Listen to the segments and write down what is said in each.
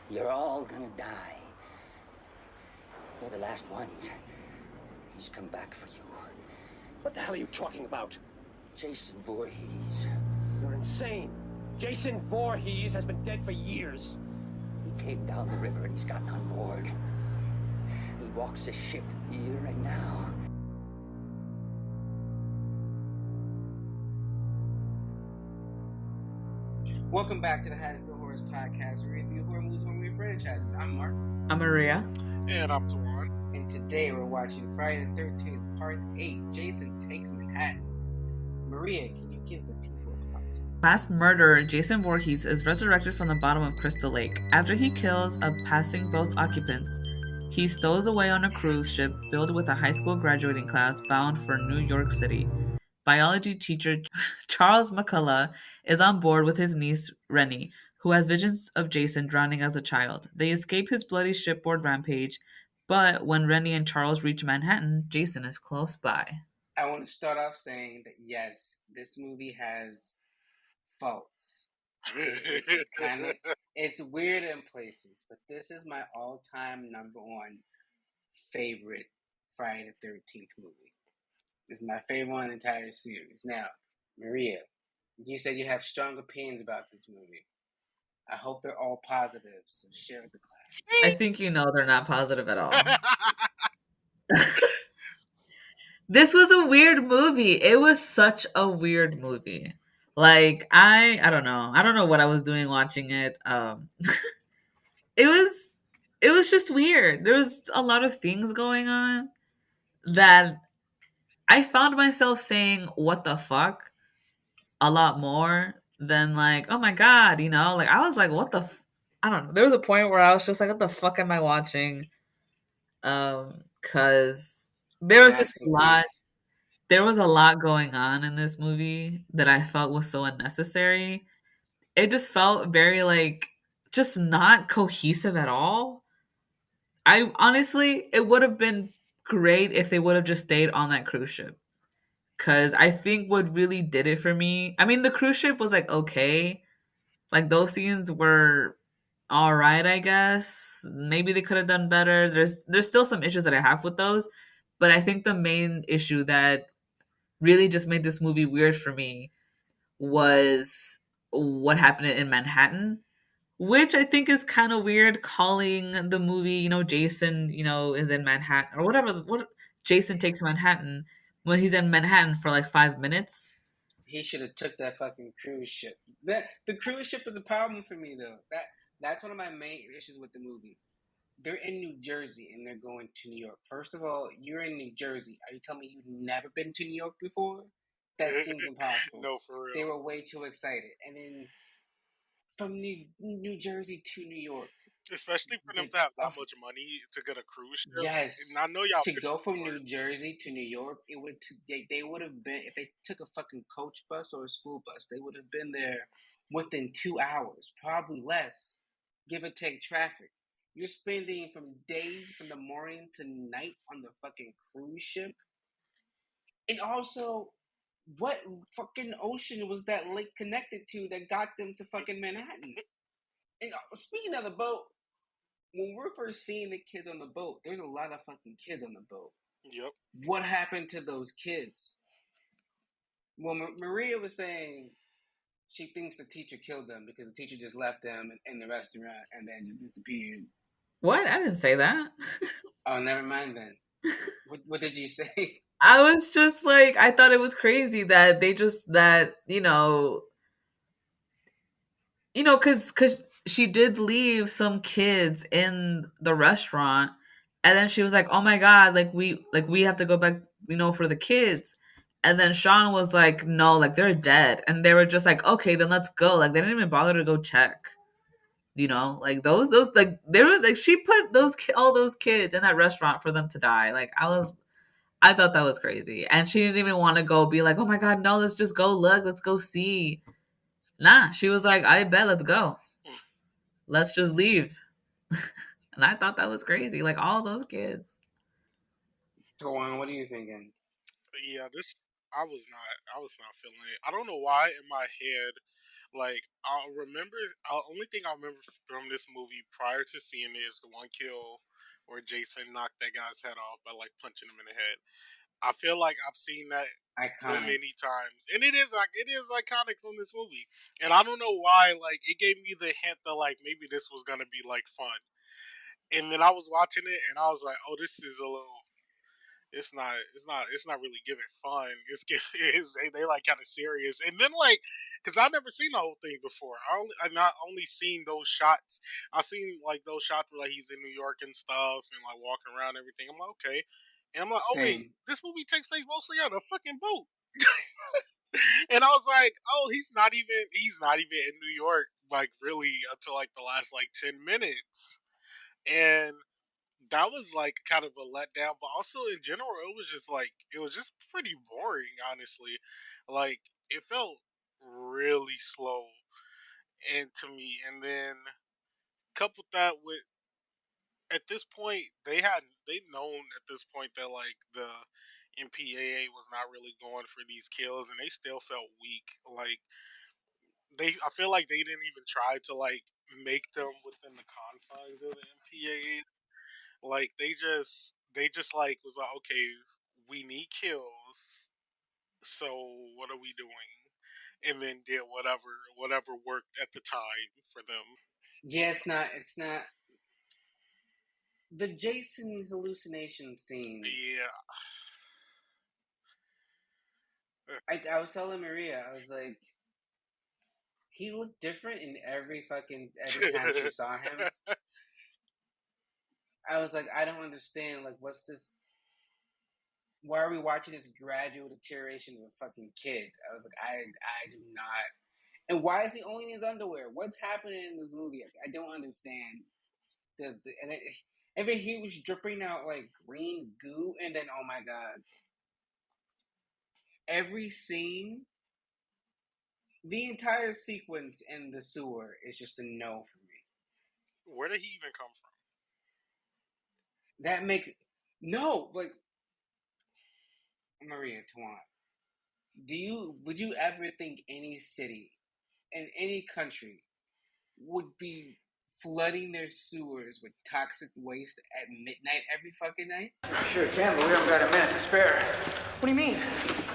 You're all gonna die. You're the last ones. He's come back for you. What the hell are you talking about? Jason Voorhees. You're insane. Jason Voorhees has been dead for years. He came down the river and he's gotten on board. He walks the ship here and now. Welcome back to the Haddonfield Horrors Podcast, where we review horror movies, horror movie franchises. I'm Mark. I'm Maria. And I'm Tawan. And today we're watching Friday the 13th, Part 8, Jason Takes Manhattan. Maria, can you give the people a plot? Mass murderer Jason Voorhees is resurrected from the bottom of Crystal Lake. After he kills a passing boat's occupants, he stows away on a cruise ship filled with a high school graduating class bound for New York City. Biology teacher Charles McCullough is on board with his niece Rennie, who has visions of Jason drowning as a child. They escape his bloody shipboard rampage, but when Rennie and Charles reach Manhattan, Jason is close by. I want to start off saying that yes, this movie has faults. It's weird in places, but this is my all-time number one favorite Friday the 13th movie. This is my favorite one in the entire series. Now, Maria, you said you have strong opinions about this movie. I hope they're all positive, so share with the class. I think you know they're not positive at all. This was a weird movie. It was such a weird movie. Like, I don't know. I don't know what I was doing watching it. It was just weird. There was a lot of things going on that I found myself saying, what the fuck? A lot more than like, oh my God, you know? Like, I was like, what the I don't know. There was a point where I was just like, what the fuck am I watching? Cause there was just a lot. There was a lot going on in this movie that I felt was so unnecessary. It just felt very like just not cohesive at all. I honestly, it would have been great if they would have just stayed on that cruise ship. Cause I think what really did it for me, I mean, the cruise ship was like okay, like those scenes were all right, I guess. Maybe they could have done better. There's still some issues that I have with those, but I think the main issue that really just made this movie weird for me was what happened in Manhattan, which I think is kind of weird calling the movie, Jason, is in Manhattan or whatever. What Jason Takes Manhattan when he's in Manhattan for like 5 minutes. He should have took that fucking cruise ship. The cruise ship is a problem for me though. That's one of my main issues with the movie. They're in New Jersey and they're going to New York. First of all, you're in New Jersey. Are you telling me you've never been to New York before? That seems impossible. No, for real. They were way too excited. And then from New Jersey to New York. Especially for them to have that much money to get a cruise ship. Yes. And I know y'all to go from New Jersey to New York, they would have been, if they took a fucking coach bus or a school bus, they would have been there within 2 hours, probably less, give or take traffic. You're spending from the morning to night on the fucking cruise ship. And also, what fucking ocean was that lake connected to that got them to fucking Manhattan? And speaking of the boat, when we're first seeing the kids on the boat, there's a lot of fucking kids on the boat. Yep. What happened to those kids? Well, Maria was saying she thinks the teacher killed them because the teacher just left them in the restaurant and then just disappeared. What? I didn't say that. Oh, never mind then. What did you say? I was just like, I thought it was crazy that they just, because she did leave some kids in the restaurant, and then she was like, oh my God, we have to go back, for the kids. And then Sean was like, no, like they're dead. And they were just like, okay, then let's go. Like they didn't even bother to go check. Like those like they were like she put all those kids in that restaurant for them to die. Like I thought that was crazy. And she didn't even want to go be like, oh my God, no, let's just go look, let's go see. Nah, she was like, I bet, let's go. Let's just leave. And I thought that was crazy. Like all those kids. Tawan, what are you thinking? Yeah, I was not feeling it. I don't know why in my head, Like only thing I remember from this movie prior to seeing it is the one kill where Jason knocked that guy's head off by like punching him in the head. I feel like I've seen that so Iconic. many times, and it is iconic from this movie. And I don't know why, like it gave me the hint that like maybe this was gonna be like fun. And then I was watching it, and I was like, oh, this is a little. It's not really giving fun. They like kind of serious. And then like, cause I've never seen the whole thing before. I not only seen those shots. I seen like those shots where like he's in New York and stuff and like walking around and everything. I'm like, okay. And I'm like, oh wait, Same. this movie takes place mostly on a fucking boat. And I was like, oh, he's not even in New York like really until like the last like 10 minutes. And that was like kind of a letdown, but also in general, it was just pretty boring, honestly. Like it felt really slow and to me, and then coupled that with at this point they'd known at this point that like the MPAA was not really going for these kills, and they still felt weak. Like I feel like they didn't even try to like make them within the confines of the MPAA. Like they just like was like, okay, we need kills, so what are we doing? And then did whatever worked at the time for them. Yeah, it's not. It's not. The Jason hallucination scenes. I was telling Maria, I was like, he looked different in every time she saw him. I was like, I don't understand. Like, what's this? Why are we watching this gradual deterioration of a fucking kid? I was like, I do not. And why is he only in his underwear? What's happening in this movie? I don't understand. And then he was dripping out like green goo, and then oh my god, every scene, the entire sequence in the sewer is just a no for me. Where did he even come from? That makes no like Maria Tuan. Would you ever think any city in any country would be flooding their sewers with toxic waste at midnight every fucking night? Sure can, but we haven't got a minute to spare. What do you mean?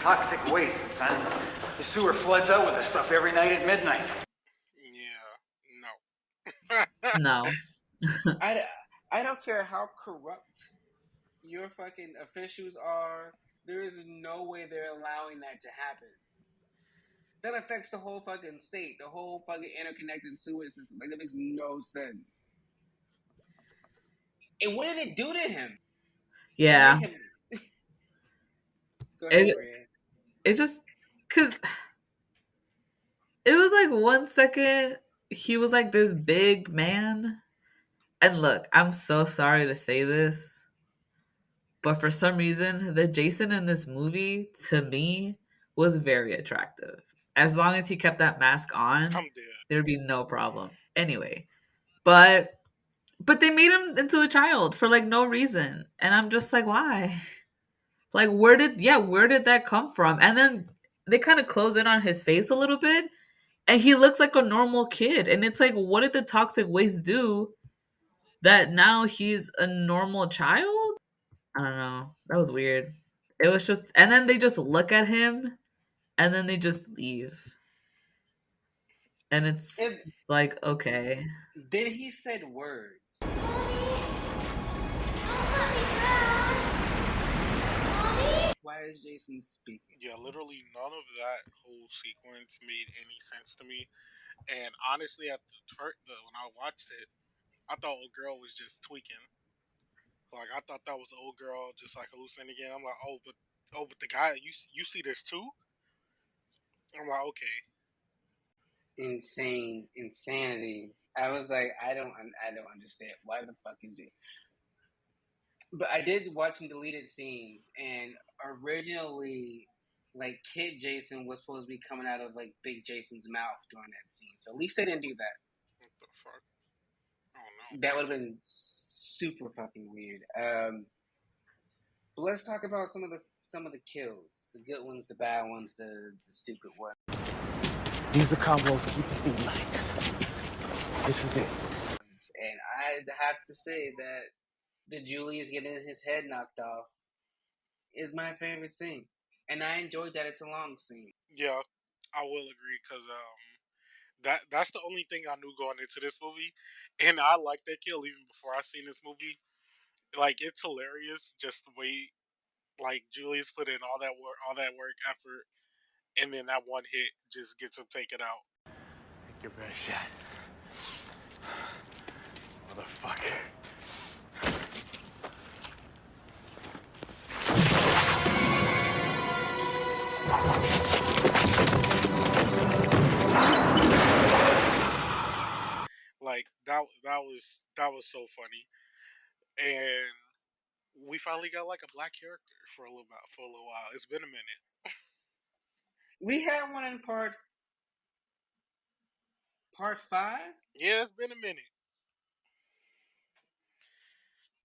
Toxic waste, son. The sewer floods out with this stuff every night at midnight. Yeah, no. No. I don't care how corrupt your fucking officials are. There is no way they're allowing that to happen. That affects the whole fucking state, the whole fucking interconnected sewer system. Like, that makes no sense. And what did it do to him? Yeah. To make him... Go ahead, Maria. It just, because it was like 1 second, he was like this big man. And look, I'm so sorry to say this, but for some reason, the Jason in this movie, to me, was very attractive. As long as he kept that mask on, I'm dead. there'd be no problem. Anyway, but they made him into a child for like no reason, and I'm just like, why? Like, where did that come from? And then they kind of close in on his face a little bit, and he looks like a normal kid. And it's like, what did the toxic waste do that now he's a normal child? I don't know. That was weird. It was just, and then they just look at him, and then they just leave. And it's like, okay. Then he said words. Why is Jason speaking? Yeah, literally none of that whole sequence made any sense to me. And honestly, when I watched it, I thought old girl was just tweaking. Like I thought that was the old girl just like hallucinating again. I'm like, but the guy you see this too. I'm like, okay. Insanity. I was like, I don't understand. Why the fuck is he? But I did watch some deleted scenes, and originally, like, Kid Jason was supposed to be coming out of like Big Jason's mouth during that scene. So at least they didn't do that. What the fuck? I don't know. That would have been super fucking weird. But let's talk about some of the kills, the good ones, the bad ones, the stupid ones. These are combos keep the feet light. This is it. And I'd have to say that the Julius getting his head knocked off is my favorite scene, and I enjoyed that it's a long scene. Yeah, I will agree because that's the only thing I knew going into this movie, and I like that kill even before I seen this movie. Like it's hilarious just the way like Julius put in all that work, effort, and then that one hit just gets him taken out. Take your best shot. Motherfucker. Like that was so funny, and we finally got like a black character for a little while. It's been a minute. We had one in part five. Yeah, it's been a minute.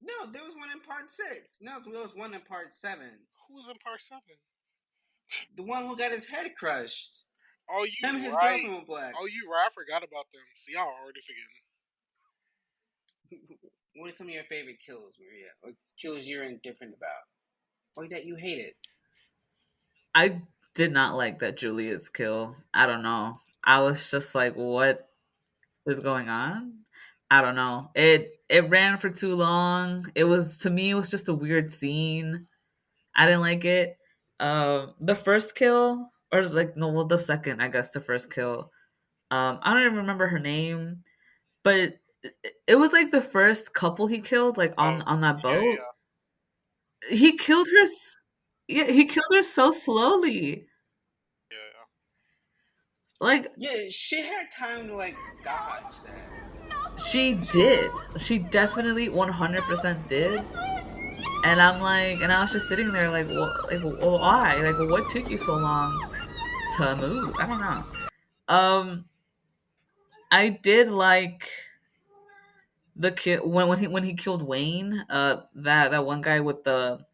No, there was one in part six. No, there was one in part seven. Who was in part 7? The one who got his head crushed. Oh, Him you and his right. girlfriend were black. Oh, you right. I forgot about them. See, I already forgetting. What are some of your favorite kills, Maria? Or kills you're indifferent about? Or that you hated? I did not like that Julius kill. I don't know. I was just like, what is going on? I don't know. It ran for too long. It was, to me, it was just a weird scene. I didn't like it. The first kill, or like no, well, the second, I guess, the first kill. I don't even remember her name, but it was like the first couple he killed, like Oh, on that yeah, boat. yeah, He killed her. Yeah, he killed her so slowly. yeah. Like Yeah, she had time to like dodge that. she did. She definitely 100% did. And I'm like, and I was just sitting there like, well, why? Like, well, what took you so long to move? I don't know. Um, I did like the kid when he killed Wayne. That one guy with the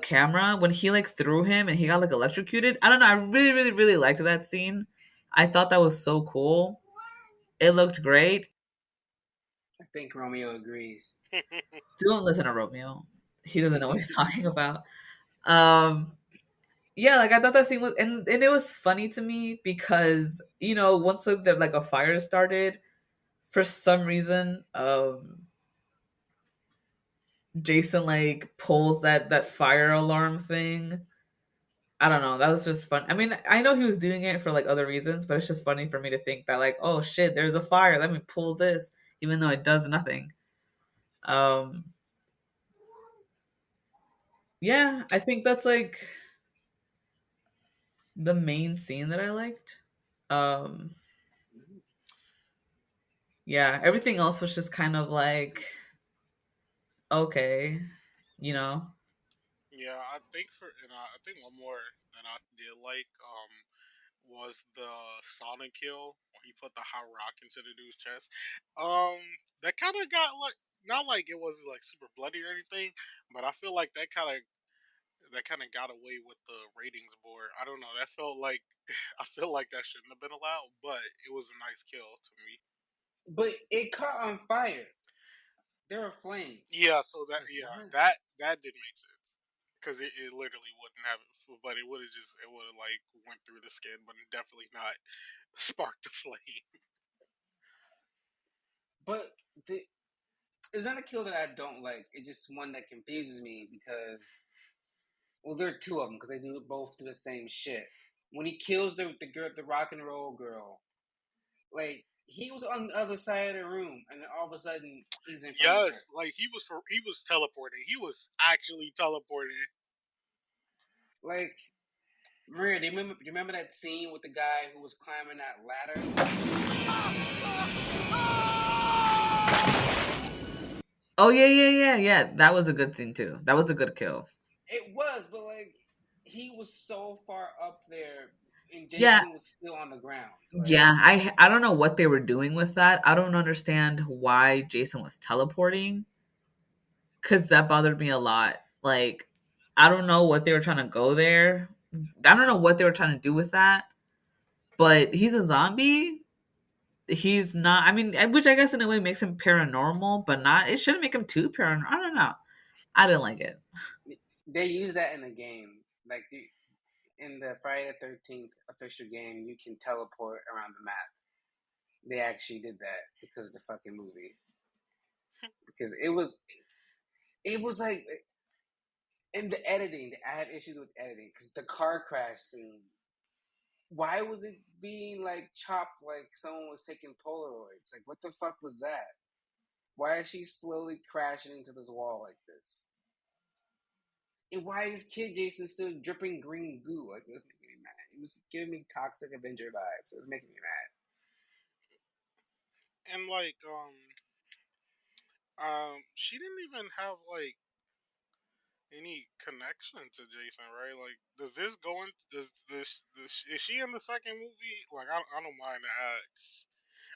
camera when he like threw him and he got like electrocuted. I don't know. I really liked that scene. I thought that was so cool. It looked great. I think Romeo agrees. Don't listen to Romeo. He doesn't know what he's talking about. Um, yeah, like I thought that scene was, and it was funny to me because once like a fire started, for some reason, Jason like pulls that fire alarm thing. I don't know. That was just fun. I mean, I know he was doing it for like other reasons, but it's just funny for me to think that like, oh shit, there's a fire. Let me pull this, even though it does nothing. Um, yeah, I think that's like the main scene that I liked. Um, yeah, everything else was just kind of like okay, you know. Yeah, I think I think one more that I did like was the Sonic kill where he put the hot rock into the dude's chest. Um, that kind of got like not like it was like super bloody or anything, but I feel like that kind of got away with the ratings board. I don't know. That felt like I feel like that shouldn't have been allowed, but it was a nice kill to me. But it caught on fire. There were flames. Yeah, so that Like yeah what? that did make sense because it literally wouldn't have but it would have like went through the skin, but definitely not sparked the flame. But the it's not a kill that I don't like. It's just one that confuses me because well, there are two of them because they both do the same shit. When he kills the girl, the rock and roll girl, like he was on the other side of the room, and then all of a sudden he's in front of her. Yes, like he was teleporting. He was actually teleporting. Like Maria, do you remember that scene with the guy who was climbing that ladder? Oh yeah. That was a good scene too. That was a good kill. It was, but like he was so far up there, and Yeah, Jason was still on the ground. Like, yeah. I don't know what they were doing with that. I don't understand why Jason was teleporting because that bothered me a lot. Like, I don't know what they were trying to go there. I don't know what they were trying to do with that. but he's a zombie. He's not. I mean, which I guess in a way makes him paranormal, but not. It shouldn't make him too paranormal. I don't know. I didn't like it. They use that in the game, like in the Friday the 13th official game, you can teleport around the map. They actually did that because of the fucking movies. Because it was like in the editing. I had issues with editing because the car crash scene. Why was it being like chopped like someone was taking Polaroids? Like, what the fuck was that? Why is she slowly crashing into this wall like this? And why is Kid Jason still dripping green goo? Like, it was making me mad. It was giving me Toxic Avenger vibes. It was making me mad. And like, she didn't even have like any connection to Jason, right? Like, does this go in? Does is she in the second movie? Like, I don't mind the axe.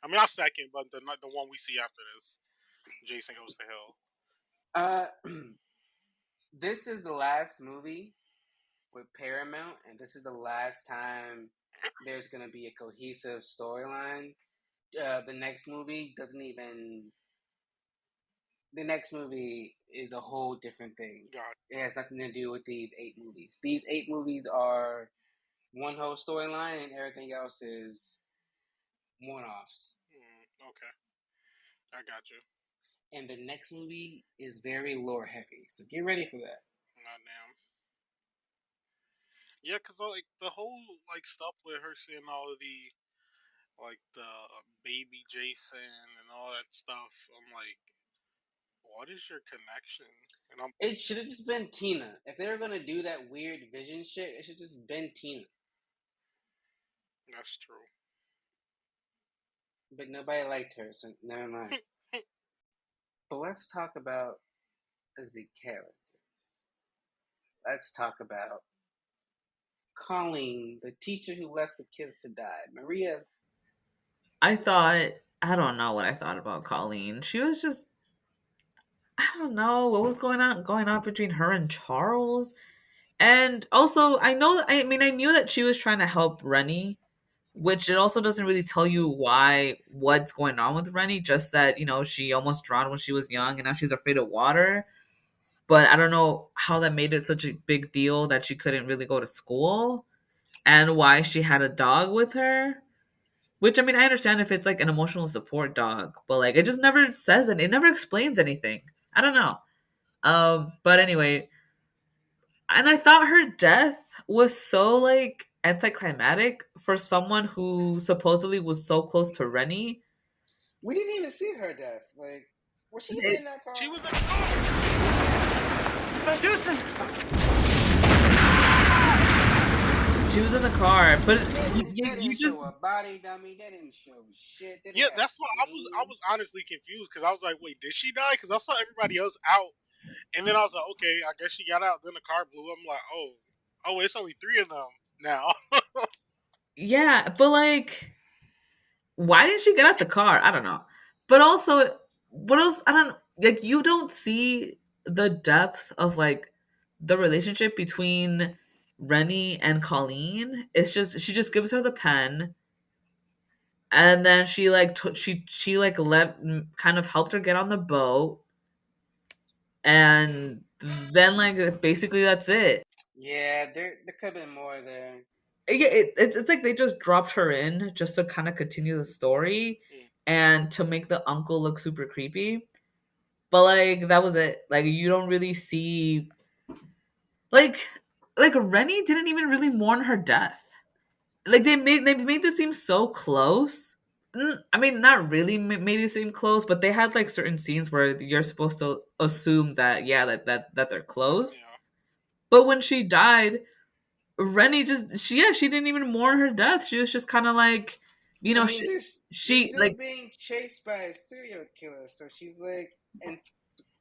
I mean, not second, but the one we see after this. Jason Goes to Hell. Uh, this is the last movie with Paramount, and this is the last time there's gonna be a cohesive storyline. The next movie doesn't even. The next movie is a whole different thing. God. It has nothing to do with these 8 movies. These 8 movies are one whole storyline, and everything else is one-offs. Okay, I got you. And the next movie is very lore heavy, so get ready for that. Not damn. Yeah, cause like the whole like stuff with her seeing all of the like the baby Jason and all that stuff. I'm like, what is your connection? And I'm It should have just been Tina. If they were gonna do that weird vision shit, it should just been Tina. that's true. But nobody liked her, so never mind. But let's talk about the characters. Let's talk about Colleen, the teacher who left the kids to die. Maria. I don't know what I thought about Colleen. She was just, I don't know what was going on between her and Charles. And also, I knew that she was trying to help Rennie, which it also doesn't really tell you what's going on with Rennie, just that, she almost drowned when she was young and now she's afraid of water. But I don't know how that made it such a big deal that she couldn't really go to school and why she had a dog with her. Which, I mean, I understand if it's like an emotional support dog, but like it just never says it. It never explains anything. I don't know. But anyway, and I thought her death was so like anticlimactic for someone who supposedly was so close to Rennie. We didn't even see her death. Like, was she even in that car? She was in the car. Medusa! She was in the car, but They you didn't just show a body dummy. They didn't show shit. They didn't Yeah, that's why I was honestly confused because I was like, wait, did she die? Because I saw everybody else out, and then I was like, okay, I guess she got out. Then the car blew. I'm like, oh, it's only 3 of them now. yeah, but like, why didn't she get out the car? I don't know. But also, what else? I don't like. You don't see the depth of like the relationship between Rennie and Colleen. It's just she just gives her the pen, and then she like she like kind of helped her get on the boat, and then like basically that's it. Yeah, there could have been more there. Yeah, it's like they just dropped her in just to kind of continue the story and to make the uncle look super creepy. But like that was it. Like you don't really see like Rennie didn't even really mourn her death. Like they made this seem so close. I mean, not really made it seem close, but they had like certain scenes where you're supposed to assume that yeah that they're close. Yeah. But when she died, Rennie she didn't even mourn her death. She was just kind of like, I mean, they're she still like, being chased by a serial killer, so she's like in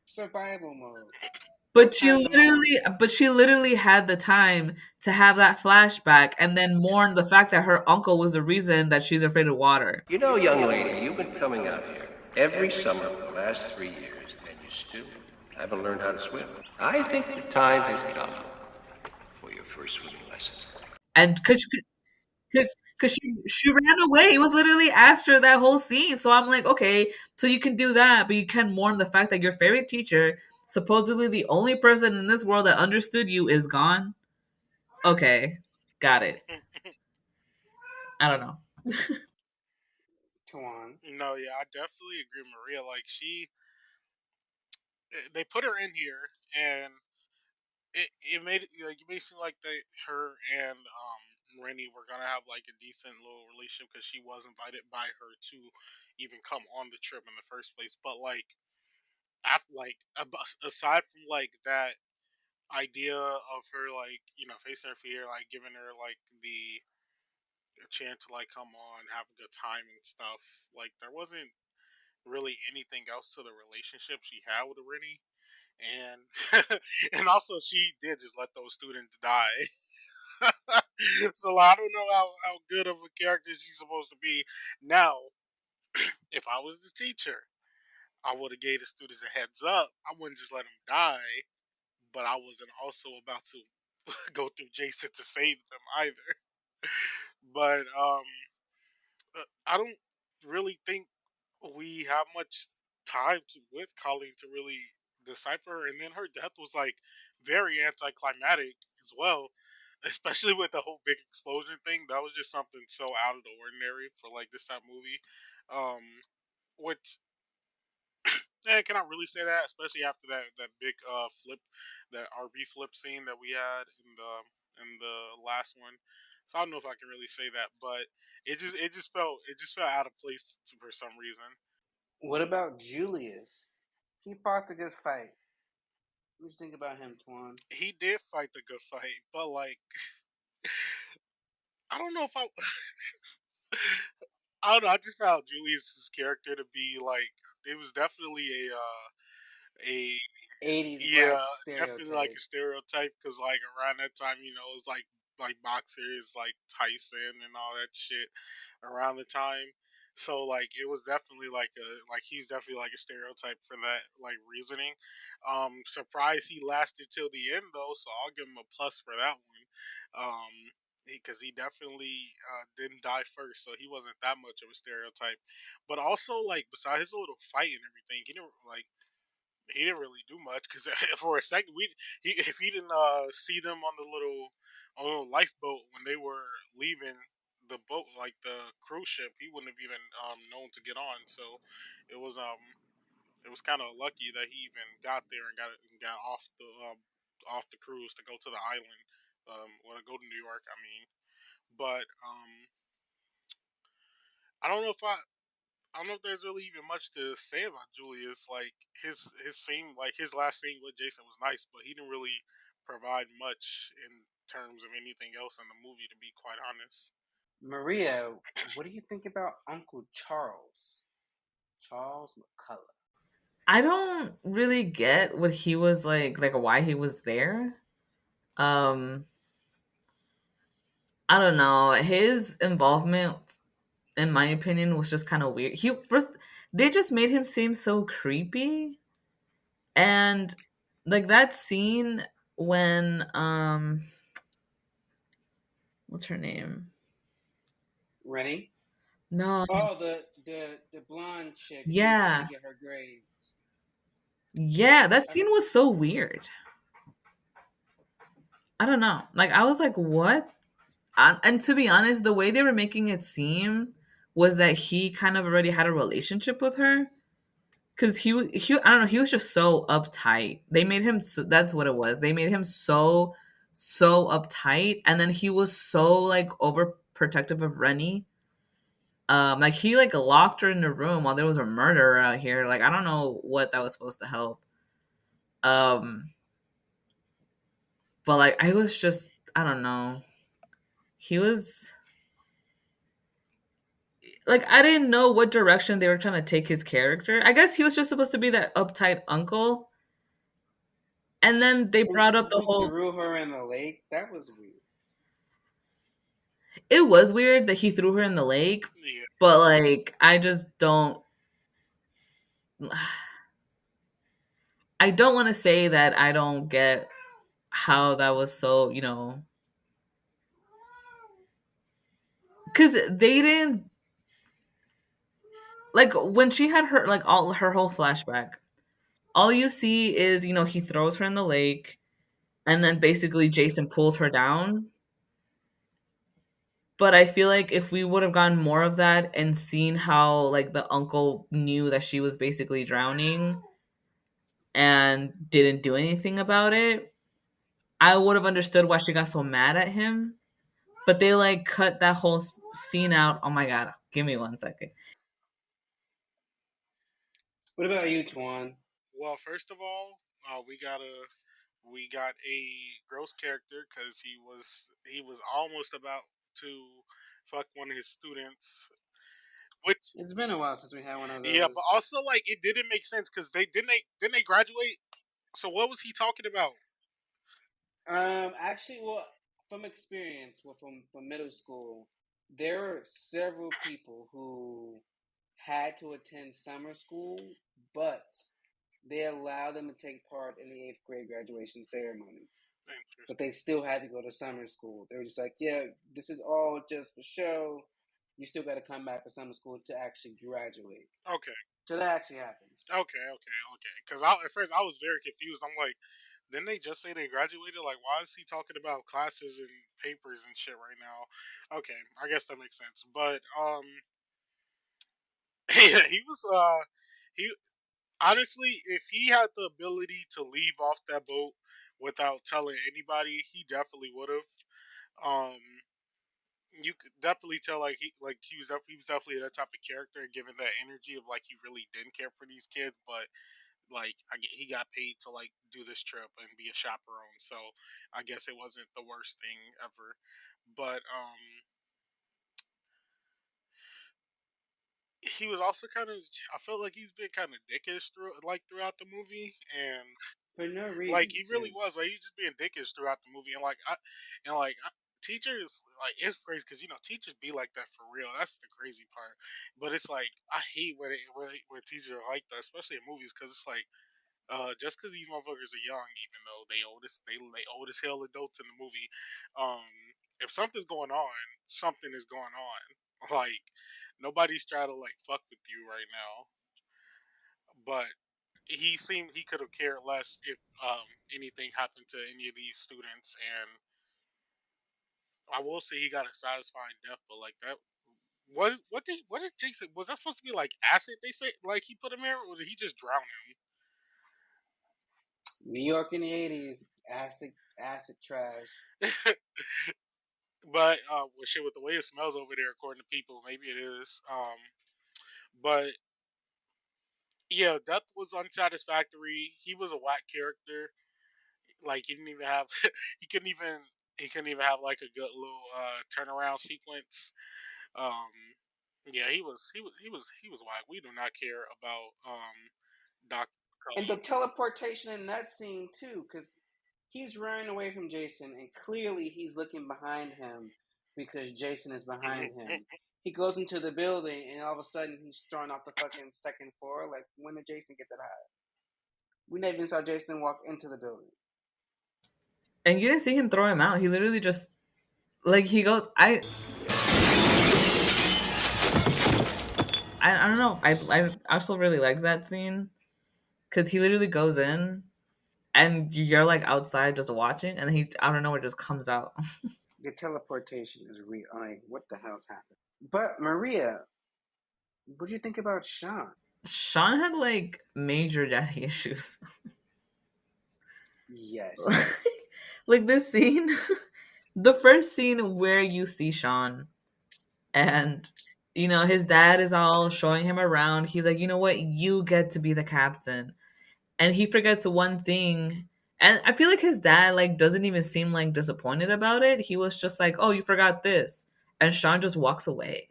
survival mode. No time to mourn. but she literally had the time to have that flashback and then mourn the fact that her uncle was the reason that she's afraid of water. You know, young lady, you've been coming out here every summer for the last 3 years, and you still haven't learned how to swim. I think the time has come for your first swimming lesson. And because because she ran away. It was literally after that whole scene. So I'm like, okay, so you can do that, but you can mourn the fact that your favorite teacher, supposedly the only person in this world that understood you, is gone. Okay, got it. I don't know. Tuan. No, yeah, I definitely agree, with Maria. Like they put her in here, and it made it made it seem like her and Rennie were gonna have like a decent little relationship because she was invited by her to even come on the trip in the first place. But like, aside from like that idea of her like facing her fear, like giving her like the a chance to like come on, have a good time and stuff. Like there wasn't really anything else to the relationship she had with Rennie, and and also she did just let those students die. So I don't know how good of a character she's supposed to be. Now, if I was the teacher, I would have gave the students a heads up. I wouldn't just let them die, but I wasn't also about to go through Jason to save them either. But I don't really think we have much time with Colleen to really decipher her. And then her death was like very anticlimactic as well, especially with the whole big explosion thing. That was just something so out of the ordinary for like this type of movie. Which can I really say that, especially after that big flip, that RB flip scene that we had in the last one. So I don't know if I can really say that, but it just felt out of place for some reason. What about Julius? He fought a good fight. What do you think about him, Tuan? He did fight the good fight, but like I don't know if I I don't know. I just found Julius's character to be like it was definitely a 80s black yeah, definitely like stereotype. a stereotype because like around that time, it was like boxers like Tyson and all that shit around the time. So like it was definitely like he's definitely like a stereotype for that like reasoning. Surprised he lasted till the end though, so I'll give him a plus for that one. Because he definitely didn't die first, so he wasn't that much of a stereotype. But also, like, besides his little fight and everything, he didn't really do much because for a second if he didn't see them on the little lifeboat when they were leaving the boat like the cruise ship, he wouldn't have even known to get on. So it was um it was kind of lucky that he even got there and got off the cruise to go to the island, or to go to New York. I mean, but I don't know if I don't know if there's really even much to say about Julius. Like his scene, like his last scene with Jason was nice, but he didn't really provide much in terms of anything else in the movie. To be quite honest, Maria, what do you think about Uncle Charles? Charles McCullough. I don't really get what he was like why he was there. Um, I don't know. His involvement, in my opinion, was just kind of weird. He first they just made him seem so creepy, and like that scene when what's her name? Rennie? No, Oh, the blonde chick who was trying to yeah, get her grades. yeah, that I scene was so weird. I don't know. Like I was like, what? And to be honest, the way they were making it seem was that he kind of already had a relationship with her because he I don't know, he was just so uptight. They made him that's what it was. They made him so uptight, and then he was so like overprotective of Rennie. Like he like locked her in the room while there was a murderer out here. Like I don't know what that was supposed to help. Um, but like I was just I don't know. He was like I didn't know what direction they were trying to take his character. I guess he was just supposed to be that uptight uncle, and then they brought up the who whole. threw her in the lake. That was weird. It was weird that he threw her in the lake, yeah. but like I just don't. I don't want to say that I don't get how that was so because they didn't like when she had her like all her whole flashback. All you see is he throws her in the lake, and then basically Jason pulls her down. But I feel like if we would have gotten more of that and seen how like the uncle knew that she was basically drowning and didn't do anything about it, I would have understood why she got so mad at him. But they like cut that whole scene out. Oh my god, give me 1 second. What about you, Twan? Well, first of all, we got a gross character because he was almost about to fuck one of his students. Which It's been a while since we had one of yeah, but those. also like it didn't make sense because they didn't they graduate. So what was he talking about? Actually, well, from experience, well, from middle school, there are several people who had to attend summer school, but they allowed them to take part in the eighth grade graduation ceremony. But they still had to go to summer school. They were just like, yeah, this is all just for show. You still got to come back for summer school to actually graduate. Okay, So that actually happens. okay. Because at first I was very confused. I'm like, didn't they just say they graduated? Like, why is he talking about classes and papers and shit right now? Okay, I guess that makes sense. But yeah, he honestly, if he had the ability to leave off that boat without telling anybody, he definitely would have. Um, you could definitely tell like he was definitely that type of character, given that energy of like he really didn't care for these kids, but like he got paid to like do this trip and be a chaperone, so I guess it wasn't the worst thing ever. But he was also kind of I felt like he's been kind of dickish throughout the movie, and For no like reason, he really too. was like he's just being dickish throughout the movie, and teachers like it's crazy because teachers be like that for real. That's the crazy part. But it's like I hate when teachers are like that, especially in movies, because it's like just because these motherfuckers are young, even though they old as hell adults in the movie, um, if something's going on, something is going on. Like nobody's trying to like fuck with you right now. But he seemed he could have cared less if anything happened to any of these students, and I will say he got a satisfying death. But like that what did Jason was that supposed to be like acid? They say like he put him in, or did he just drown New York in the 80s, acid trash. him? But well, shit, with the way it smells over there, according to people, maybe it is. But yeah, death was unsatisfactory. He was a whack character. Like he didn't even have he couldn't even he couldn't even have like a good little turnaround sequence. Um, yeah, he was whack. We do not care about Doctor And the Cullen. teleportation in that scene, too, because he's running away from Jason, and clearly he's looking behind him because Jason is behind him. He goes into the building, and all of a sudden he's thrown off the fucking second floor. Like, when did Jason get that high? We never even saw Jason walk into the building. And you didn't see him throw him out. He literally just like he goes. I don't know. I also really like that scene because he literally goes in and you're like outside just watching, and then he I don't know where just comes out. The teleportation is real. Like, what the hell's happened? But, Maria, what do you think about Sean? Sean had like major daddy issues. Yes. Like this scene, the first scene where you see Sean and his dad is all showing him around. He's like, you know what, you get to be the captain, and he forgets one thing. And I feel like his dad like doesn't even seem like disappointed about it. He was just like, oh, you forgot this, and Sean just walks away.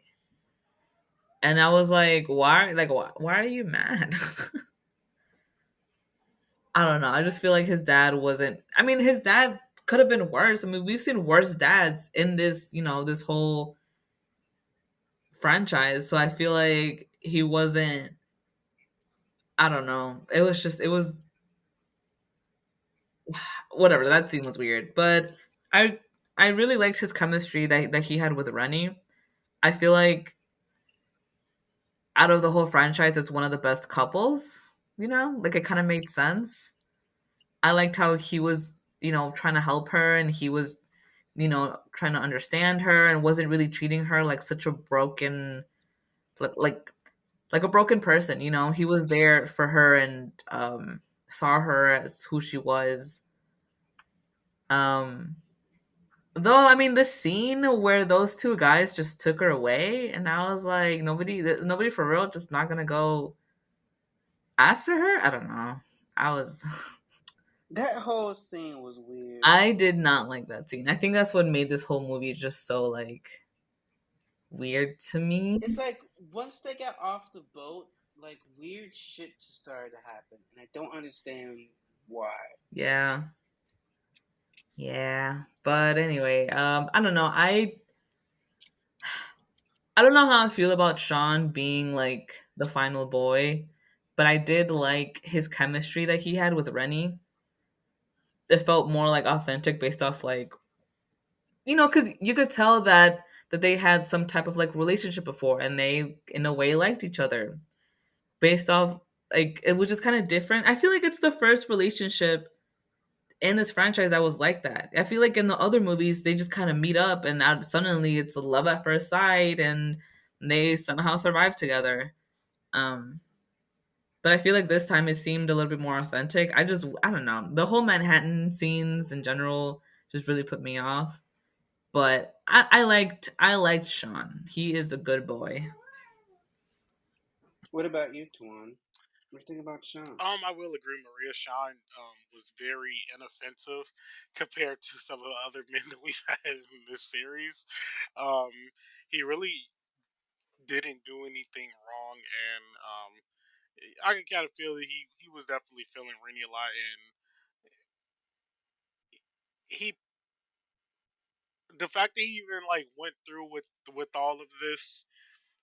And I was like, why are you mad? I don't know. I just feel like his dad wasn't. I mean, his dad could have been worse. I mean, we've seen worse dads in this whole franchise. So I feel like he wasn't. I don't know. It was whatever. That scene was weird, but I I really liked his chemistry that he had with Rennie. I feel like out of the whole franchise, it's one of the best couples. You know, like it kind of made sense. I liked how he was, trying to help her, and he was, trying to understand her, and wasn't really treating her like such a broken, like like a broken person. He was there for her, and saw her as who she was. Um, though, I mean, the scene where those two guys just took her away, and I was like, nobody for real, just not gonna go after her. I don't know. I was, That whole scene was weird. I did not like that scene. I think that's what made this whole movie just so like weird to me. It's like once they got off the boat, like weird shit just started to happen, and I don't understand why. Yeah, yeah. But anyway, I don't know. I don't know how I feel about Sean being like the final boy, but I did like his chemistry that he had with Rennie. It felt more like authentic based off like, because you could tell that they had some type of like relationship before, and they in a way liked each other based off, like, it was just kind of different. I feel like it's the first relationship in this franchise that was like that. I feel like in the other movies they just kind of meet up, and now suddenly it's a love at first sight, and they somehow survive together. Um, but I feel like this time it seemed a little bit more authentic. I don't know. The whole Manhattan scenes in general just really put me off. But I liked Sean. He is a good boy. What about you, Tuan? What do you think about Sean? I will agree. Maria Sean was very inoffensive compared to some of the other men that we've had in this series. Um, he really didn't do anything wrong, and I can kind of feel that he was definitely feeling Rennie a lot, and he the fact that he even like went through with all of this.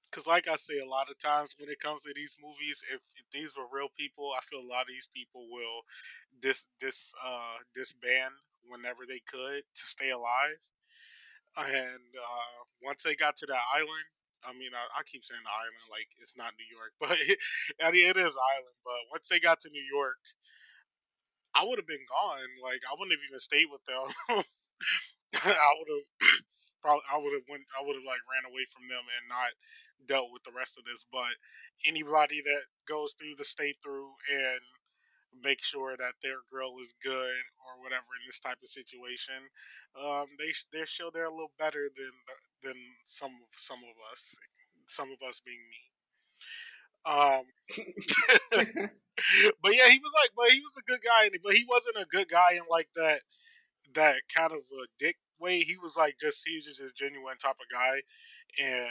Because, like I say, a lot of times when it comes to these movies, if these were real people, I feel a lot of these people will disband whenever they could to stay alive. And once they got to that island, I mean, I keep saying the island like it's not New York, but I mean, it is island. But once they got to New York, I would have been gone. Like I wouldn't have even stayed with them. I would have probably I would have like ran away from them and not dealt with the rest of this. But anybody that goes through the stay through and make sure that their girl is good or whatever in this type of situation, they show they're a little better than some of us, some of us being me. Um, but yeah, but he was a good guy, but he wasn't a good guy in like that kind of a dick way. He was just a genuine type of guy, and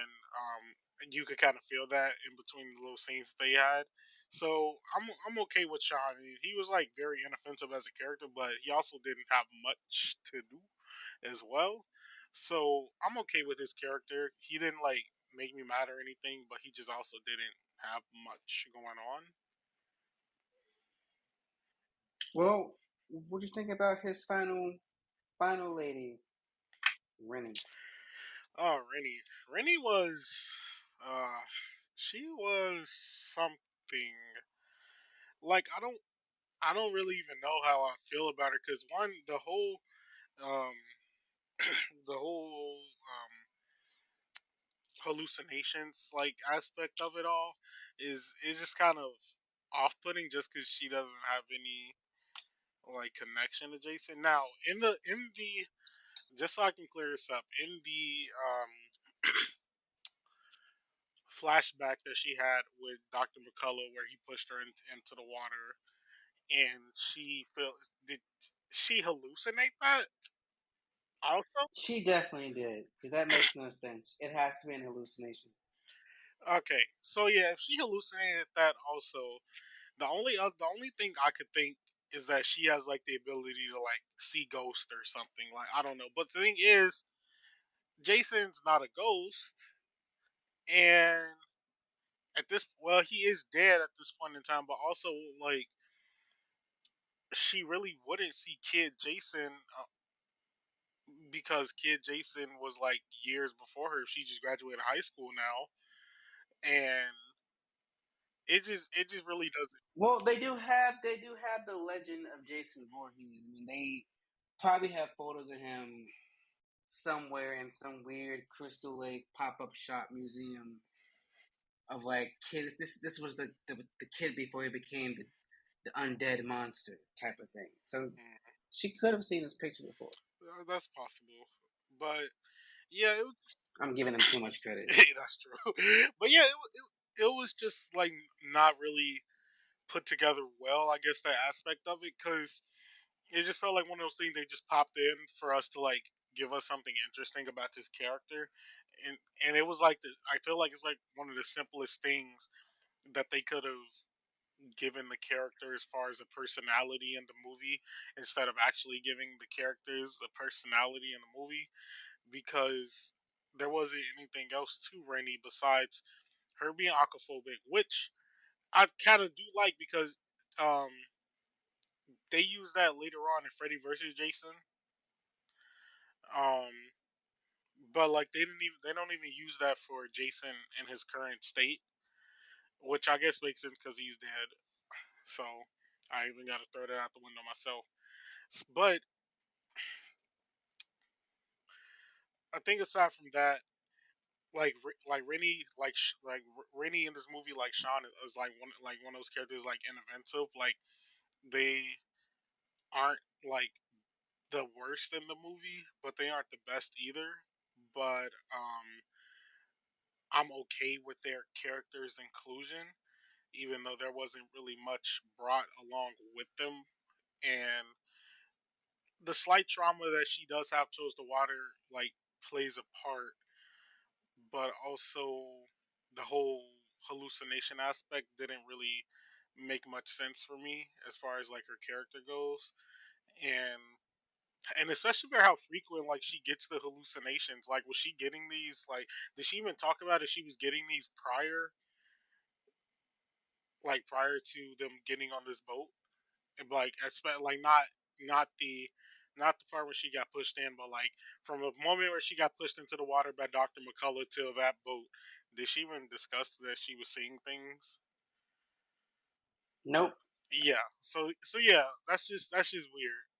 you could kind of feel that in between the little scenes that they had. So I'm okay with Sean. He was like very inoffensive as a character, but he also didn't have much to do as well. So I'm okay with his character. He didn't like make me mad or anything, but he just also didn't have much going on. Well, what do you think about his final lady, Rennie? Oh, Rennie was, uh, she was something. Like I don't really even know how I feel about her because one, um, the whole hallucinations like aspect of it all is just kind of off putting just because she doesn't have any like connection to Jason. Now in the just so I can clear this up in the flashback that she had with Dr. McCullough where he pushed her into the water and she feels did she hallucinate that also? She definitely did, because that makes no sense. It has to be an hallucination. Okay, so yeah, if she hallucinated that also, the only thing I could think is that she has like the ability to like see ghosts or something. Like I don't know, but the thing is, Jason's not a ghost, and well, he is dead at this point in time. But also, like she really wouldn't see Kid Jason because Kid Jason was like years before her. She just graduated high school now, and it just really doesn't. Well, they do have the legend of Jason Voorhees. I mean, they probably have photos of him somewhere in some weird Crystal Lake pop up shop museum of like kids. This was the kid before he became the undead monster type of thing. So she could have seen this picture before. That's possible, but yeah, it was. I'm giving him too much credit. That's true, but yeah, it was just like not really put together well. I guess that aspect of it, because it just felt like one of those things they just popped in for us to like give us something interesting about this character, and it was like I feel like it's like one of the simplest things that they could have given the character as far as a personality in the movie instead of actually giving the characters a personality in the movie, because there wasn't anything else to Rainey besides her being aquaphobic, which I kind of do like because um, they use that later on in Freddy versus Jason. Um, but like they don't even use that for Jason in his current state, which I guess makes sense because he's dead. So I even got to throw that out the window myself. But I think aside from that, like Rennie, like Rennie in this movie, like Sean is like one of those characters like inventive. Like they aren't like the worst in the movie, but they aren't the best either. But I'm okay with their character's inclusion, even though there wasn't really much brought along with them. And the slight trauma that she does have towards the water, like, plays a part, but also the whole hallucination aspect didn't really make much sense for me as far as like her character goes. And especially for how frequent like she gets the hallucinations. Like, was she getting these? Like, did she even talk about if she was getting these prior to them getting on this boat? And like, like not the part where she got pushed in, but like from the moment where she got pushed into the water by Dr. McCullough till that boat, did she even discuss that she was seeing things? Nope. Yeah. So yeah, that's just weird.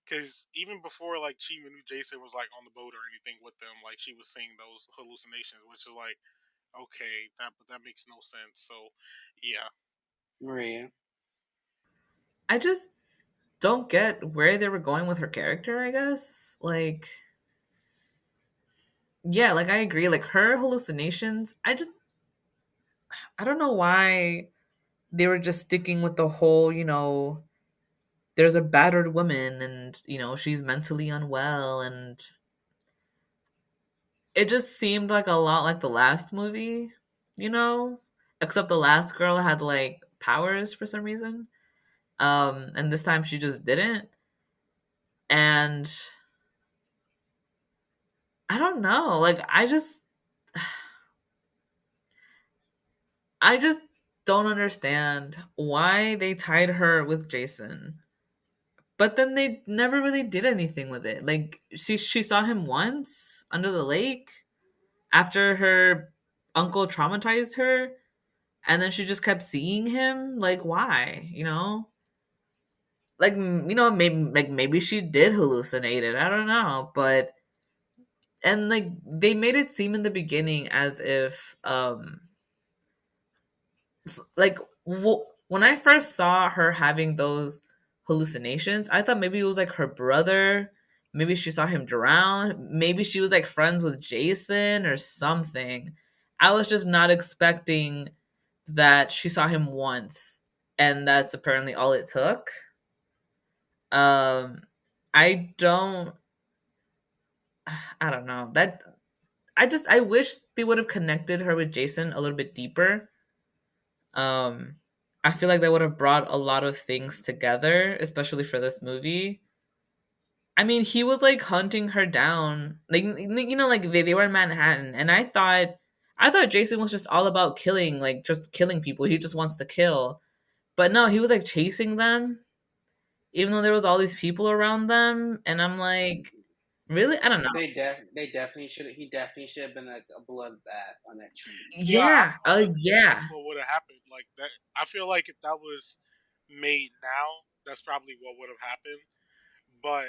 Because even before, like, she even knew Jason was like on the boat or anything with them, like she was seeing those hallucinations, which is like, okay, that makes no sense. So, yeah, Maria. I just don't get where they were going with her character, I guess. Like, yeah, like I agree. Like her hallucinations, I don't know why they were just sticking with the whole, there's a battered woman and, she's mentally unwell, and it just seemed like a lot like the last movie, you know? Except the last girl had like powers for some reason. And this time she just didn't. And I don't know. Like I just don't understand why they tied her with Jason. But then they never really did anything with it. Like she saw him once under the lake after her uncle traumatized her, and then she just kept seeing him. Like why? Like maybe she did hallucinate it. I don't know, but and like they made it seem in the beginning as if like when I first saw her having those hallucinations, I thought maybe it was like her brother. Maybe she saw him drown. Maybe she was like friends with Jason or something. I was just not expecting that she saw him once, and that's apparently all it took. Um, I don't. I don't know that. I wish they would have connected her with Jason a little bit deeper. Um, I feel like that would have brought a lot of things together, especially for this movie. I mean, he was like hunting her down, like like they were in Manhattan, and I thought Jason was just all about killing, like just killing people. He just wants to kill, but no, he was like chasing them, even though there was all these people around them, and I'm like, Really? I don't know. They definitely should. He definitely should have been like a bloodbath on that train. Yeah, I Yeah. feel like Yeah. that's what would have happened. Like that, I feel like if that was made now, that's probably what would have happened. But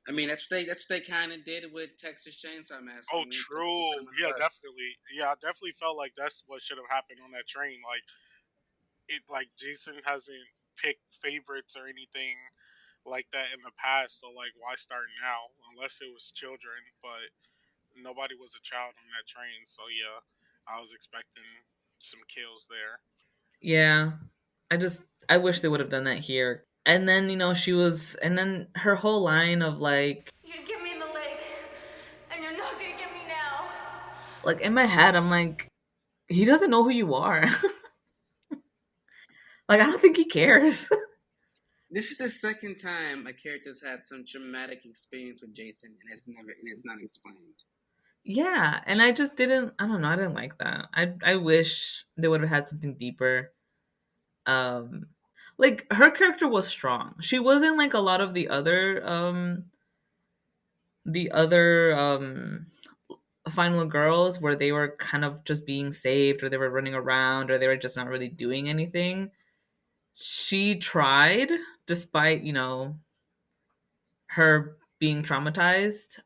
I mean, that's what they kind of did with Texas Chainsaw Massacre oh, when he put true. him on the Yeah, bus. definitely. Yeah, I definitely felt like that's what should have happened on that train. Like Jason hasn't picked favorites or anything like that in the past. So like, why start now? Unless it was children, but nobody was a child on that train. So yeah, I was expecting some kills there. Yeah. I wish they would have done that here. And then, and then her whole line of You get me in the leg, and you're not gonna get me now. like in my head, I'm like, he doesn't know who you are. Like, I don't think he cares. This is the second time a character's had some traumatic experience with Jason, and it's not explained. Yeah. And I don't know, I didn't like that. I wish they would have had something deeper. Um, like her character was strong. She wasn't like a lot of the other final girls where they were kind of just being saved or they were running around or they were just not really doing anything. She tried despite, her being traumatized.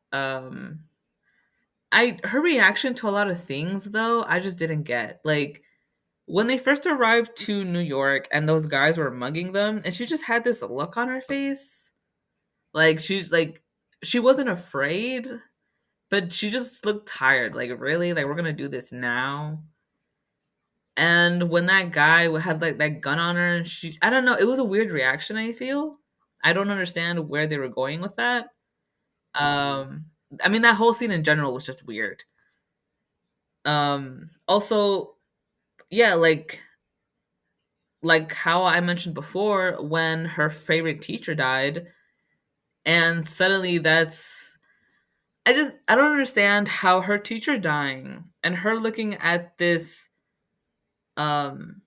I her reaction to a lot of things though, I just didn't get. Like when they first arrived to New York and those guys were mugging them and she just had this look on her face. Like she wasn't afraid, but she just looked tired. Like really? Like we're going to do this now? And when that guy had like that gun on her and I don't know, it was a weird reaction, I feel. I don't understand where they were going with that. Um I mean that whole scene in general was just weird. Also, yeah, like how I mentioned before when her favorite teacher died and suddenly I don't understand how her teacher dying and her looking at um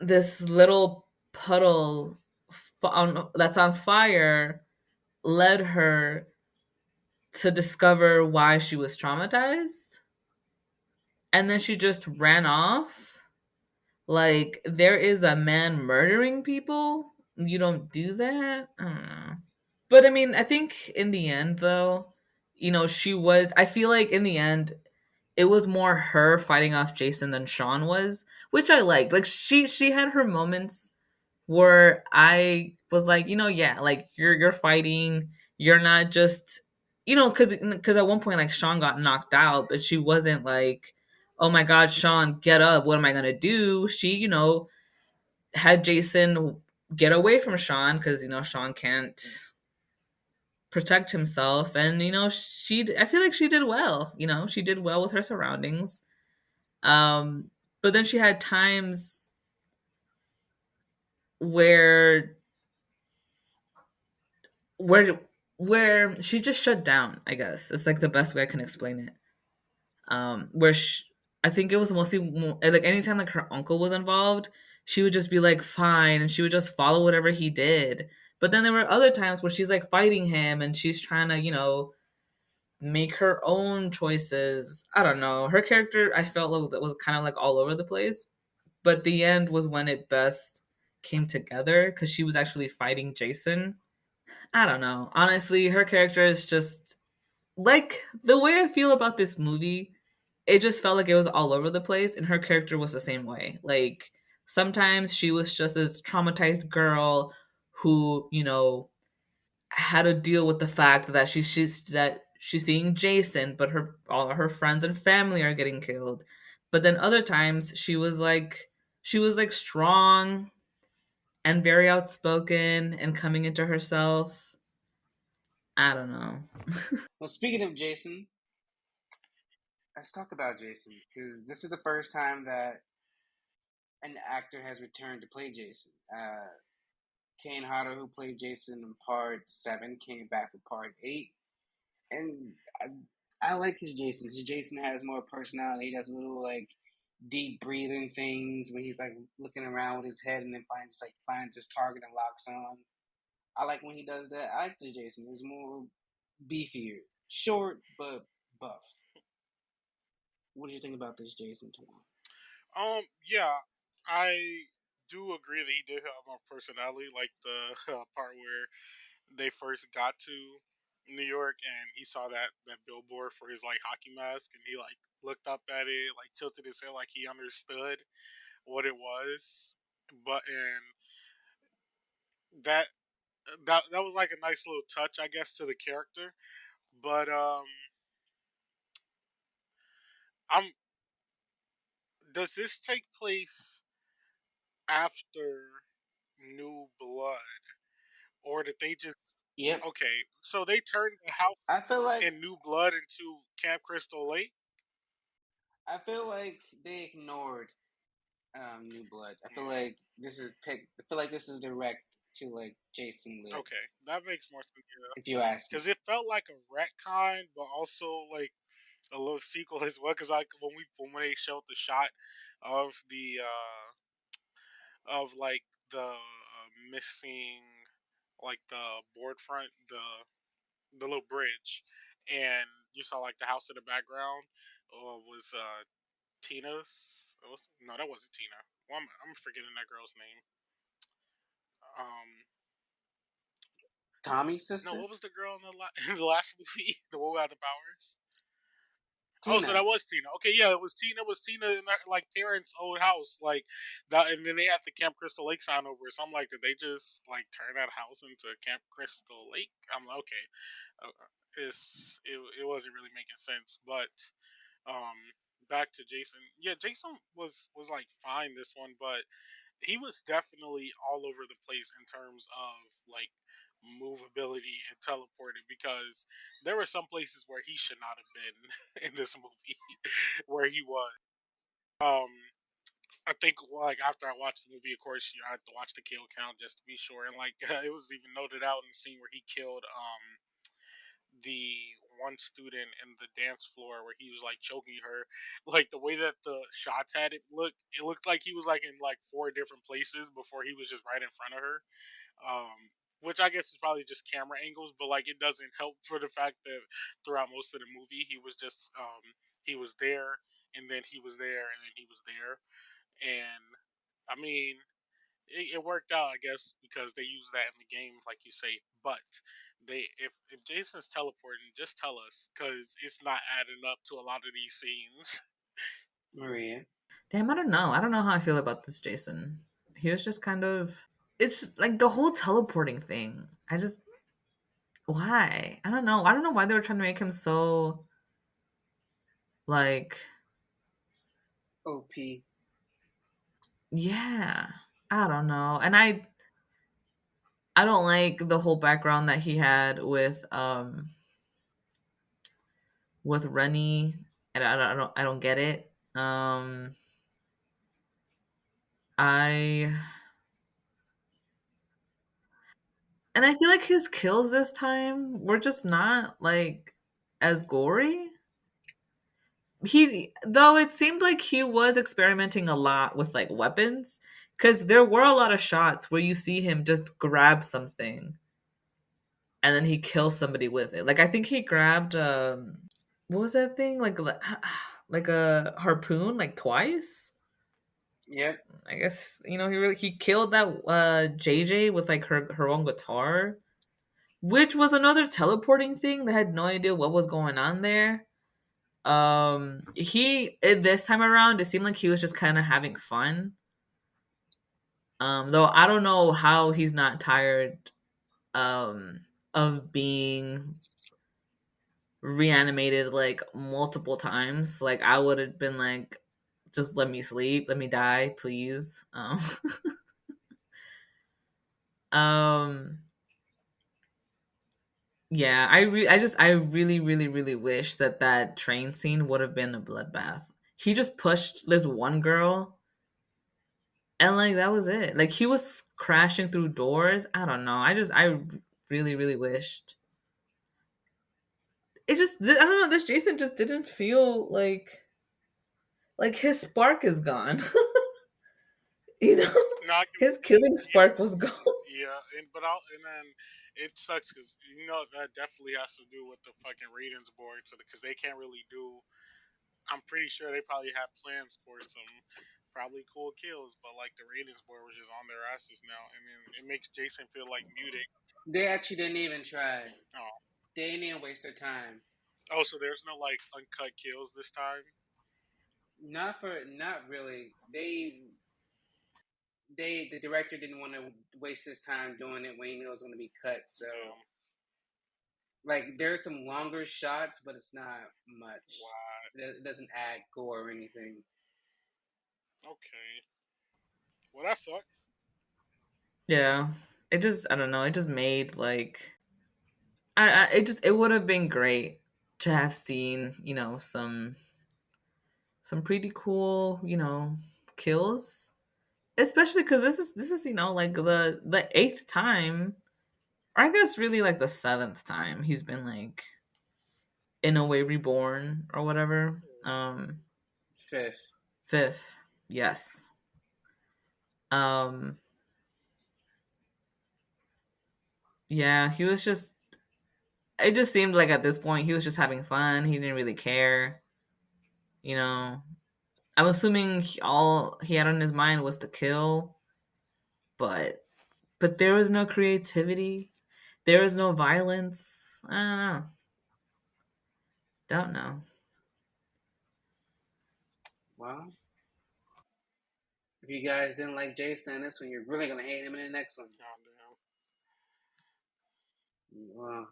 this little puddle that's on fire led her to discover why she was traumatized and then she just ran off. Like there is a man murdering people, you don't do that. I don't know. But I mean, I think in the end though, I feel like in the end it was more her fighting off Jason than Sean was, which I liked. Like she had her moments where I was like, yeah, like you're fighting, you're not just, because at one point like Sean got knocked out, but she wasn't like, oh my god, Sean, get up, what am I gonna do? She, had Jason get away from Sean because Sean can't protect himself, and I feel like she did well. She did well with her surroundings. Um, but then she had times where where where she just shut down. I guess it's like the best way I can explain it. Where I think it was mostly like anytime like her uncle was involved, she would just be like fine, and she would just follow whatever he did. But then there were other times where she's like fighting him, and she's trying to make her own choices. I don't know. Her character, I felt like that was kind of like all over the place, but the end was when it best came together because she was actually fighting Jason. I don't know. Honestly, her character is just like the way I feel about this movie. It just felt like it was all over the place, and her character was the same way. Like sometimes she was just this traumatized girl who, had to deal with the fact that she's seeing Jason, but all her friends and family are getting killed. But then other times she was like strong and very outspoken and coming into herself. I don't know. Well, speaking of Jason, let's talk about Jason because this is the first time that an actor has returned to play Jason. Kane Hodder, who played Jason in Part 7, came back for Part 8, and I like his Jason. His Jason has more personality. He does little like deep breathing things when he's like looking around with his head and then finds his target and locks on. I like when he does that. I like the Jason. It was more. beefier, short but buff. What do you think about this Jason tour? Yeah, I do agree that he did have more personality, like the part where they first got to New York and he saw that billboard for his like hockey mask and he like looked up at it, like tilted his head like he understood what it was. But and that that was like a nice little touch, I guess, to the character. But I'm does this take place after New Blood, or did they just Yep. okay? So they turned the house I feel like in New Blood into Camp Crystal Lake. they ignored New Blood. I feel like this is pick. I feel like this is direct to like Jason Okay, Lives. that makes more sense. Yeah, If you ask me. because it felt like a retcon, but also like a little sequel as well. Because like when they showed the shot of the of like the missing like the board front, the little bridge, and you saw like the house in the background was Tina's. It was, no, that wasn't Tina. Well, I'm forgetting that girl's name. Um, Tommy's no, sister, what was the girl in in the last movie? The one without the powers. Oh, so Tina. that was Tina. Okay, yeah, it was Tina. It was Tina in their like parents' old house, like that, and then they had the Camp Crystal Lake sign over it. So I'm like, did they just like turn that house into Camp Crystal Lake? I'm like, okay, it wasn't really making sense, but um, back to Jason. Yeah, Jason was like fine this one, but he was definitely all over the place in terms of like movability and teleporting because there were some places where he should not have been in this movie where he was. Um, I think like after I watched the movie, of course, you know, I had to watch the kill count just to be sure, and like it was even noted out in the scene where he killed the one student in the dance floor where he was like choking her. Like the way that the shots had it looked like he was like in like four different places before he was just right in front of her. Which I guess is probably just camera angles, but like it doesn't help for the fact that throughout most of the movie he was just he was there and then he was there and then he was there. And I mean it worked out, I guess, because they use that in the games, like you say. But they, if Jason's teleporting, just tell us, because it's not adding up to a lot of these scenes. Maria. Damn, I don't know. I don't know how I feel about this Jason. He was just kind of. It's like the whole teleporting thing. I just. Why? I don't know. I don't know why they were trying to make him so. Like. OP. Yeah. I don't know. And I don't like the whole background that he had with Rennie, and I don't get it. I and I feel like his kills this time were just not like as gory. He though it seemed like he was experimenting a lot with like weapons because there were a lot of shots where you see him just grab something and then he kills somebody with it. Like I think he grabbed what was that thing like a harpoon like twice. Yep. I guess he killed that JJ with like her own guitar, which was another teleporting thing that had no idea what was going on there. He this time around it seemed like he was just kind of having fun. Though I don't know how he's not tired um of being reanimated like multiple times. Like I would have been like, just let me sleep, let me die, please. Um yeah, I really really really wish that that train scene would have been a bloodbath. He just pushed this one girl and like that was it. Like he was crashing through doors. I don't know. I really really wished. I don't know, this Jason just didn't feel like his spark is gone. You know, No, I his killing spark was gone. Yeah, and then it sucks because that definitely has to do with the fucking ratings board, so because they can't really do. I'm pretty sure they probably had plans for some probably cool kills, but like the ratings board was just on their asses now, and then it makes Jason feel like muted. They actually didn't even try. Oh, They didn't even waste their time. oh, so there's no like uncut kills this time. Not really. The director didn't want to waste his time doing it when he knew it was going to be cut. So Damn. like there's some longer shots, but it's not much. Why? It doesn't add gore or anything. Okay. Well, that sucks. Yeah. It just I don't know, it just made like it would have been great to have seen, some pretty cool, kills. Especially cuz this is, like the 8th time, or I guess really like the 7th time he's been like in a way reborn or whatever. Fifth. 5th. Yes. Um yeah, he was just it just seemed like at this point he was just having fun. He didn't really care, you know. I'm assuming all he had on his mind was to kill, but there was no creativity. There was no violence. I don't know. Don't know. Well, if you guys didn't like Jason in this one, you're really gonna hate him in the next one. Oh damn. Well,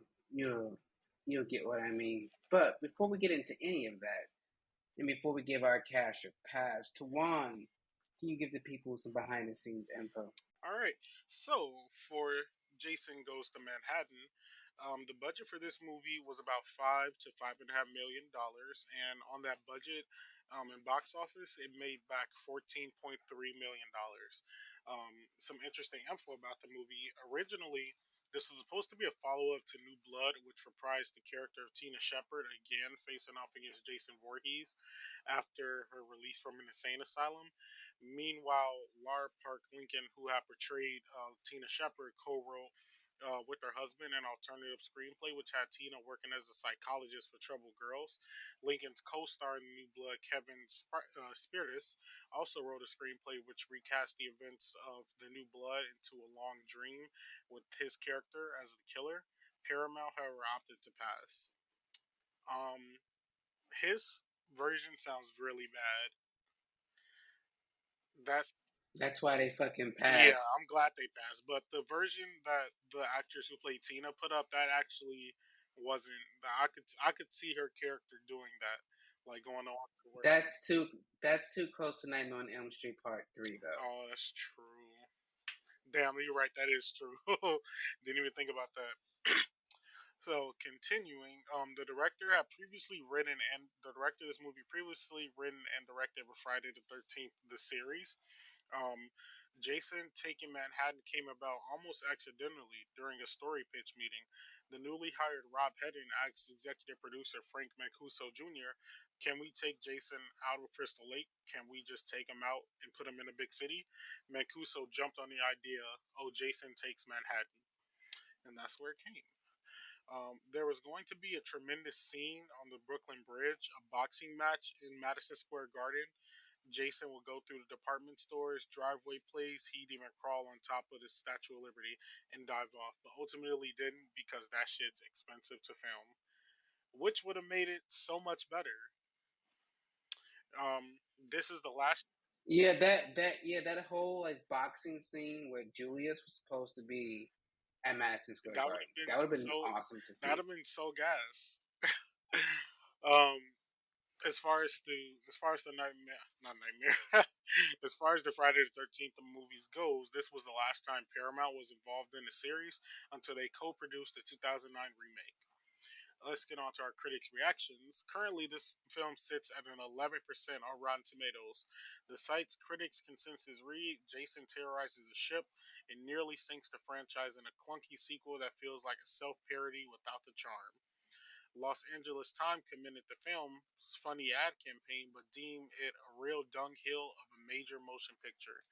you'll get what I mean. But before we get into any of that, and before we give our cash or pass to Juan, can you give the people some behind the scenes info? All right. So for Jason Goes to Manhattan, the budget for this movie was about $5 to $5.5 million, and on that budget, in box office, it made back $14.3 million. Some interesting info about the movie. Originally, this was supposed to be a follow up to New Blood, which reprised the character of Tina Shepard again, facing off against Jason Voorhees after her release from an insane asylum. Meanwhile, Lara Park Lincoln, who had portrayed Tina Shepard, co-wrote with her husband an alternative screenplay, which had Tina working as a psychologist for troubled girls. Lincoln's co-star in New Blood, Kevin Spirtus, also wrote a screenplay which recast the events of the New Blood into a long dream with his character as the killer. Paramount, however, opted to pass. Um, his version sounds really bad. That's That's why they fucking Yeah, passed. I'm glad they passed. But the version that the actress who played Tina put up, that actually wasn't. I could see her character doing that, like going on to work. That's too close to Nightmare on Elm Street Part 3 though. Oh, that's true. Damn, you're right. That is true. Didn't even think about that. So continuing, the director of this movie previously written and directed for Friday the 13th, the series. Um, Jason Taking Manhattan came about almost accidentally during a story pitch meeting. The newly hired Rob Hedden asked executive producer Frank Mancuso Jr., "Can we take Jason out of Crystal Lake? Can we just take him out and put him in a big city?" Mancuso jumped on the idea, "Oh, Jason Takes Manhattan." And that's where it came. There was going to be a tremendous scene on the Brooklyn Bridge, a boxing match in Madison Square Garden. Jason would go through the department stores, driveway plays. He'd even crawl on top of the Statue of Liberty and dive off, but ultimately didn't because that shit's expensive to film, which would have made it so much better. This is the last. Yeah, that whole like boxing scene where Julius was supposed to be at Madison Square That would Garden. have been That would have been so. awesome to That would see. have been so gas. um, as far as the nightmare, not nightmare, as far as the Friday the 13th movies goes, this was the last time Paramount was involved in the series until they co-produced the 2009 remake. Let's get on to our critics' reactions. Currently, this film sits at an 11% on Rotten Tomatoes. The site's critics' consensus read: Jason terrorizes a ship and nearly sinks the franchise in a clunky sequel that feels like a self parody without the charm. Los Angeles Times commended the film's funny ad campaign, but deemed it a real dunghill of a major motion picture.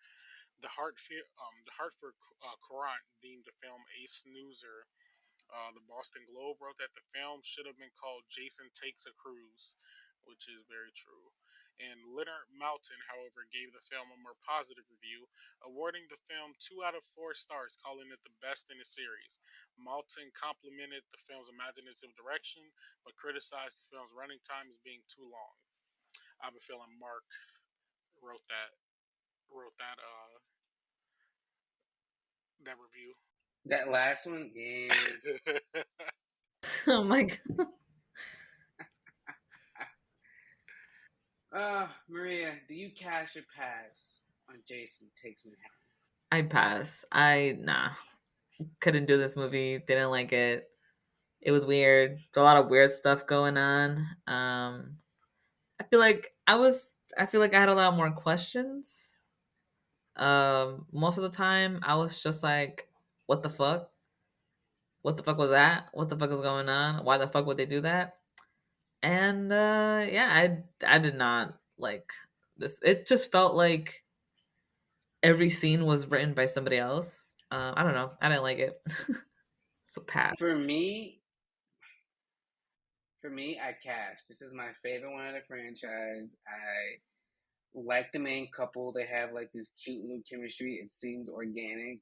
The Hartford Courant deemed the film a snoozer. The Boston Globe wrote that the film should have been called Jason Takes a Cruise, which is very true. And Leonard Maltin, however, gave the film a more positive review, awarding the film 2 out of 4 stars, calling it the best in the series. Maltin complimented the film's imaginative direction, but criticized the film's running time as being too long. I have a feeling Mark wrote that review. That last one, yeah. Oh my god. Maria, do you cash or pass on Jason Takes Manhattan? I pass. Nah. Couldn't do this movie. Didn't like it. It was weird. A lot of weird stuff going on. I feel like I had a lot more questions. Most of the time I was just like, what the fuck? What the fuck was that? What the fuck is going on? Why the fuck would they do that? And yeah, I did not like this. It just felt like every scene was written by somebody else. I don't know. I didn't like it. So pass. For me, I cash. This is my favorite one of the franchise. I like the main couple. They have like this cute little chemistry. It seems organic.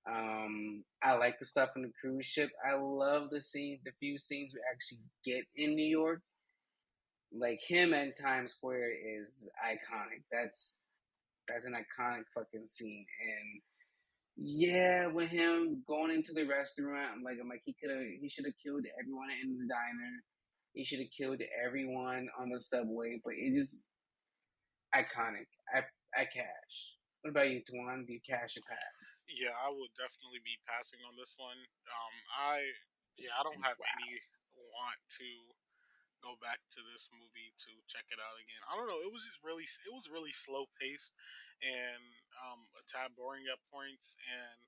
I like the stuff on the cruise ship. I love the few scenes we actually get in New York. Like him and Times Square is iconic. That's an iconic fucking scene. And yeah, with him going into the restaurant, I'm like he should have killed everyone in his diner. He should have killed everyone on the subway. But it just iconic. I cash. What about you, Tuan? Do you cash or pass? Yeah, I would definitely be passing on this one. I don't have any want to go back to this movie to check it out again. I don't know. It was really slow paced and a tad boring at points. And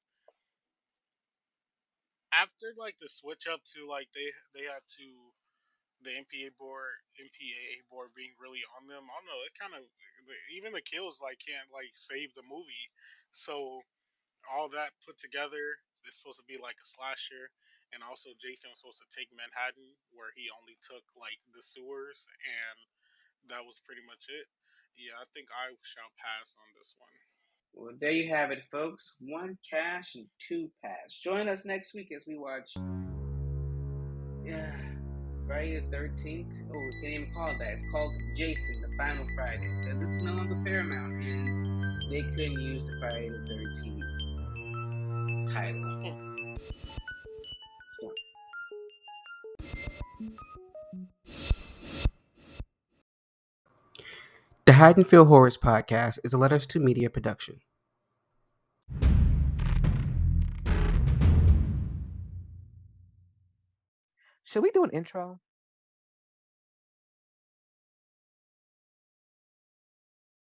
after like the switch up to like they had to the MPAA board being really on them. I don't know. It kind of even the kills like can't like save the movie. So all that put together is supposed to be like a slasher, and also Jason was supposed to take Manhattan, where he only took like the sewers, and that was pretty much it. Yeah, I think I shall pass on this one. Well, there you have it, folks. 1 cash and 2 pass. Join us next week as we watch Friday the 13th. Oh, we can't even call it that. It's called Jason, the Final Friday. Because this is no longer Paramount, and they couldn't use the Friday the 13th title. So. The Haddonfield Horrors Podcast is a Letters to Media production. Should we do an intro?